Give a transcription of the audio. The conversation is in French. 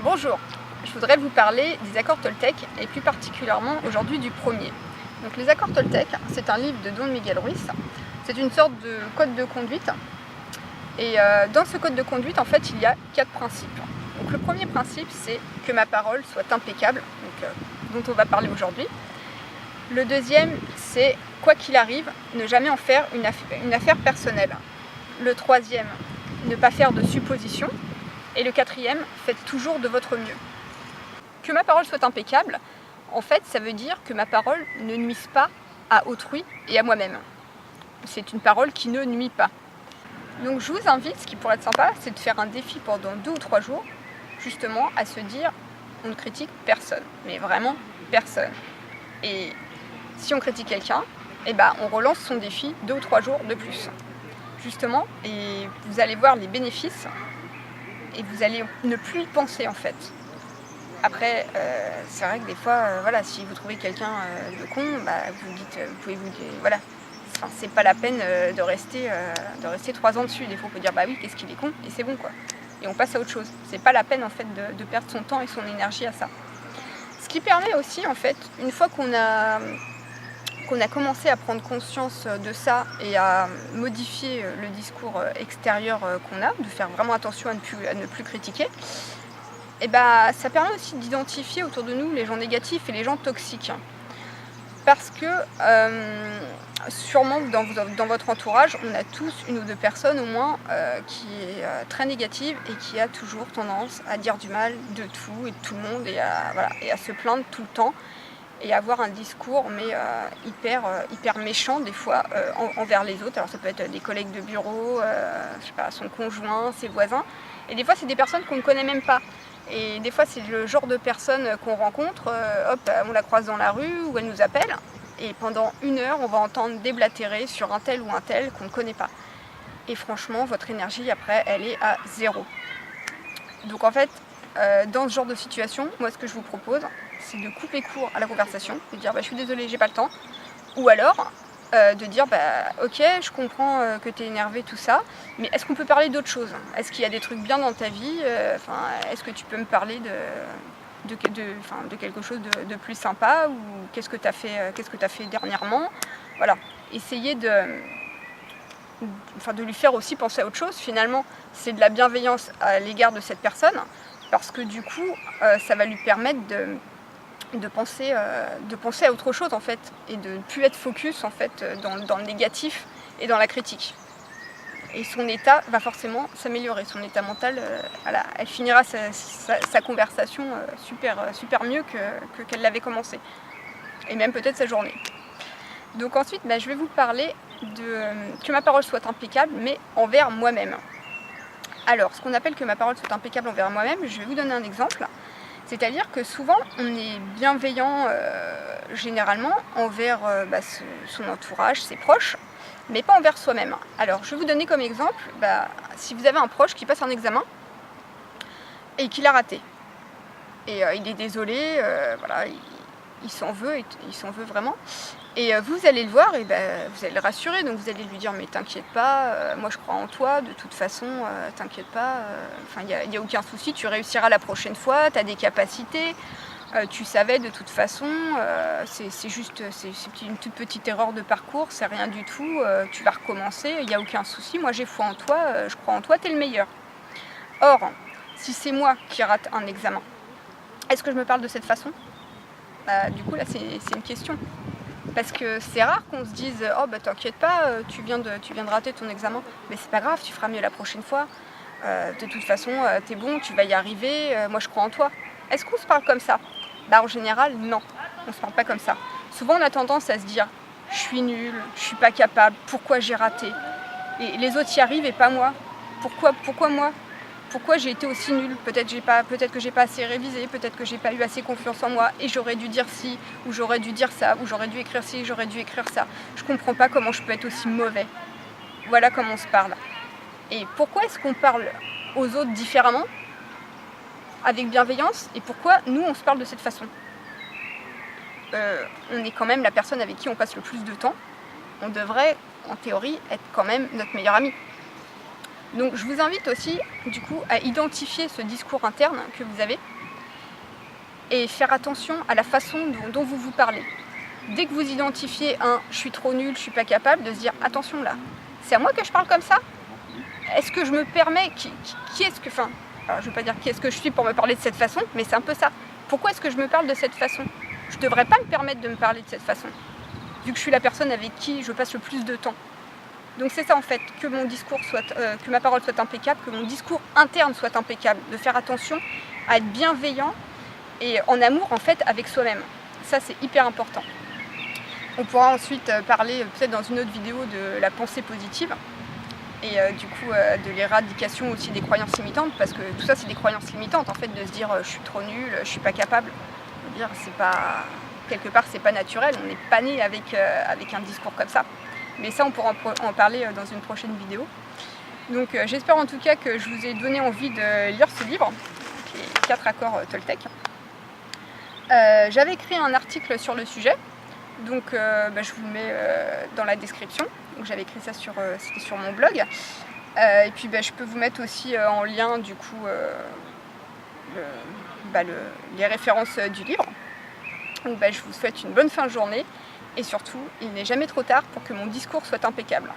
Bonjour, je voudrais vous parler des accords Toltec et plus particulièrement aujourd'hui du premier. Donc les accords Toltec, c'est un livre de Don Miguel Ruiz, c'est une sorte de code de conduite et dans ce code de conduite en fait il y a 4 principes. Donc le premier principe c'est que ma parole soit impeccable, dont on va parler aujourd'hui. Le deuxième c'est quoi qu'il arrive, ne jamais en faire une affaire personnelle. Le troisième, ne pas faire de suppositions. Et le quatrième, faites toujours de votre mieux. Que ma parole soit impeccable, en fait, ça veut dire que ma parole ne nuise pas à autrui et à moi-même. C'est une parole qui ne nuit pas. Donc je vous invite, ce qui pourrait être sympa, c'est de faire un défi pendant 2 ou 3 jours, justement à se dire, on ne critique personne, mais vraiment personne. Et si on critique quelqu'un, on relance son défi 2 ou 3 jours de plus. Justement, et vous allez voir les bénéfices, et vous allez ne plus y penser en fait. Après, c'est vrai que des fois, si vous trouvez quelqu'un de con, vous pouvez vous dire, voilà, enfin, c'est pas la peine de rester 3 ans dessus. Des fois, on peut dire, bah oui, qu'est-ce qu'il est con, et c'est bon quoi. Et on passe à autre chose. C'est pas la peine en fait de perdre son temps et son énergie à ça. Ce qui permet aussi en fait, une fois qu'on a commencé à prendre conscience de ça et à modifier le discours extérieur qu'on a, de faire vraiment attention à ne plus critiquer, ça permet aussi d'identifier autour de nous les gens négatifs et les gens toxiques. Parce que sûrement dans votre entourage, on a tous une ou 2 personnes au moins qui est très négative et qui a toujours tendance à dire du mal de tout et de tout le monde et à se plaindre tout le temps. Et avoir un discours hyper méchant des fois envers les autres. Alors ça peut être des collègues de bureau, son conjoint, ses voisins. Et des fois c'est des personnes qu'on ne connaît même pas. Et des fois c'est le genre de personne qu'on rencontre, on la croise dans la rue ou elle nous appelle. Et pendant 1 heure on va entendre déblatérer sur un tel ou un tel qu'on ne connaît pas. Et franchement votre énergie après elle est à 0. Donc en fait dans ce genre de situation, moi ce que je vous propose, c'est de couper court à la conversation, de dire je suis désolée, j'ai pas le temps, ou alors de dire ok, je comprends que tu es énervé, tout ça, mais est-ce qu'on peut parler d'autre chose? Est-ce qu'il y a des trucs bien dans ta vie? Est-ce que tu peux me parler de quelque chose de plus sympa, ou qu'est-ce que tu as fait dernièrement? Voilà, essayer de lui faire aussi penser à autre chose. Finalement, c'est de la bienveillance à l'égard de cette personne, parce que du coup, ça va lui permettre de penser à autre chose en fait, et de ne plus être focus en fait dans le négatif et dans la critique. Et son état va forcément s'améliorer, son état mental, elle finira sa conversation super mieux qu'elle l'avait commencé, et même peut-être sa journée. Donc ensuite, je vais vous parler que ma parole soit impeccable, mais envers moi-même. Alors, ce qu'on appelle que ma parole soit impeccable envers moi-même, je vais vous donner un exemple. C'est-à-dire que souvent, on est bienveillant généralement envers son entourage, ses proches, mais pas envers soi-même. Alors, je vais vous donner comme exemple, si vous avez un proche qui passe un examen et qu'il a raté, et il est désolé, il s'en veut vraiment. Et vous allez le voir et vous allez le rassurer, donc vous allez lui dire mais t'inquiète pas, moi je crois en toi, de toute façon, t'inquiète pas, il n'y a aucun souci, tu réussiras la prochaine fois, tu as des capacités, tu savais de toute façon, c'est juste une toute petite erreur de parcours, c'est rien du tout, tu vas recommencer, il n'y a aucun souci, moi j'ai foi en toi, je crois en toi, t'es le meilleur. Or, si c'est moi qui rate un examen, est-ce que je me parle de cette façon? Du coup là c'est une question. Parce que c'est rare qu'on se dise « Oh t'inquiète pas, tu viens de rater ton examen, mais c'est pas grave, tu feras mieux la prochaine fois. De toute façon, t'es bon, tu vas y arriver, moi je crois en toi. » Est-ce qu'on se parle comme ça? En général, non, on se parle pas comme ça. Souvent on a tendance à se dire « Je suis nulle, je suis pas capable, pourquoi j'ai raté? Et les autres y arrivent et pas moi. Pourquoi moi? Pourquoi j'ai été aussi nulle? Peut-être que j'ai pas assez révisé, peut-être que j'ai pas eu assez confiance en moi et j'aurais dû dire ci, ou j'aurais dû dire ça, ou j'aurais dû écrire ci, j'aurais dû écrire ça. Je comprends pas comment je peux être aussi mauvais. » Voilà comment on se parle. Et pourquoi est-ce qu'on parle aux autres différemment, avec bienveillance, et pourquoi nous on se parle de cette façon? On est quand même la personne avec qui on passe le plus de temps. On devrait, en théorie, être quand même notre meilleur ami. Donc je vous invite aussi du coup à identifier ce discours interne que vous avez et faire attention à la façon dont vous vous parlez. Dès que vous identifiez un « je suis trop nul, je suis pas capable », de se dire « attention là, c'est à moi que je parle comme ça ? Est-ce que je me permets, qui est-ce que, enfin, alors je ne veux pas dire qui est-ce que je suis pour me parler de cette façon, mais c'est un peu ça. Pourquoi est-ce que je me parle de cette façon ? Je ne devrais pas me permettre de me parler de cette façon, vu que je suis la personne avec qui je passe le plus de temps. Donc c'est ça en fait, que mon discours soit, que ma parole soit impeccable, que mon discours interne soit impeccable, de faire attention à être bienveillant et en amour en fait avec soi-même. Ça c'est hyper important. On pourra ensuite parler peut-être dans une autre vidéo de la pensée positive et du coup de l'éradication aussi des croyances limitantes, parce que tout ça c'est des croyances limitantes en fait, de se dire je suis trop nul, je suis pas capable. Je veux dire, c'est pas, quelque part c'est pas naturel, on n'est pas né avec un discours comme ça. Mais ça on pourra en parler dans une prochaine vidéo. Donc j'espère en tout cas que je vous ai donné envie de lire ce livre, les 4 accords Toltec. J'avais écrit un article sur le sujet, donc je vous le mets dans la description. Donc j'avais écrit ça c'était sur mon blog. Et puis je peux vous mettre aussi en lien du coup les références du livre. Donc je vous souhaite une bonne fin de journée et surtout, il n'est jamais trop tard pour que mon discours soit impeccable.